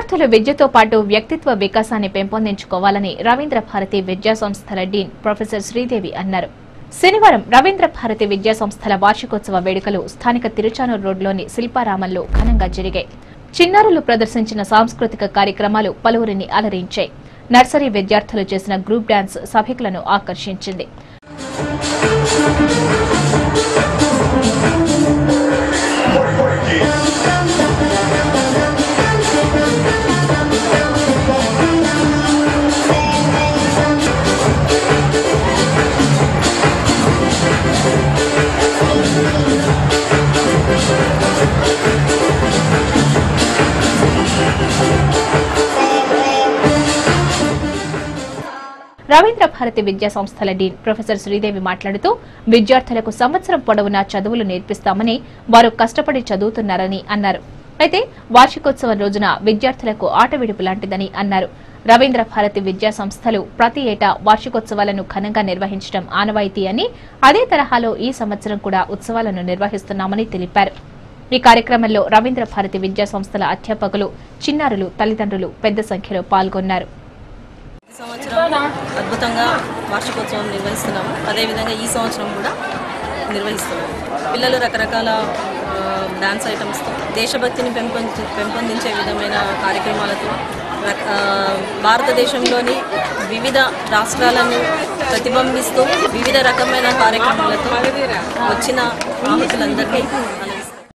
విద్యార్థులు విద్యతో పాటు వ్యక్తిత్వ వికాసాన్ని పెంపొందించుకోవాలని రవీంద్ర భారతి విద్యా సంస్థల డీన్ ప్రొఫెసర్ శ్రీదేవి అన్నారు. శనివారం రవీంద్ర భారతి విద్యా సంస్థల వార్షికోత్సవ వేడుకలు స్థానిక తిరుచానూరు రోడ్లోని శిల్పారామంలో ఘనంగా జరిగాయి. చిన్నారులు ప్రదర్శించిన సాంస్కృతిక కార్యక్రమాలు పలువురిని అలరించాయి. నర్సరీ విద్యార్థులు చేసిన గ్రూప్ డాన్స్ సభికులను ఆకర్షించింది. రవీంద్ర భారతి విద్యా సంస్థల డీన్ ప్రొఫెసర్ శ్రీదేవి మాట్లాడుతూ విద్యార్థులకు సంవత్సరం పొడవునా చదువులు నేర్పిస్తామని, వారు కష్టపడి చదువుతున్నారని అన్నారు. అయితే వార్షికోత్సవం రోజున విద్యార్థులకు ఆట విడుపు లాంటిదని అన్నారు. రవీంద్ర భారతి విద్యా సంస్థలు ప్రతి ఏటా వార్షికోత్సవాలను ఘనంగా నిర్వహించడం ఆనవాయితీ అని, అదే తరహాలో ఈ సంవత్సరం కూడా ఉత్సవాలను నిర్వహిస్తున్నామని తెలిపారు. ఈ కార్యక్రమంలో రవీంద్ర భారతి విద్యా సంస్థల అధ్యాపకులు, చిన్నారులు, తల్లిదండ్రులు పెద్ద సంఖ్యలో పాల్గొన్నారు. అద్భుతంగా వార్షికోత్సవం నిర్వహిస్తున్నాము. అదేవిధంగా ఈ సంవత్సరం కూడా నిర్వహిస్తున్నాము. పిల్లలు రకరకాల డాన్స్ ఐటమ్స్తో దేశభక్తిని పెంపొందించే విధమైన కార్యక్రమాలతో భారతదేశంలోని వివిధ రాష్ట్రాలను ప్రతిబింబిస్తూ వివిధ రకమైన కార్యక్రమాలతో వచ్చిన ఆహుతులందరినీ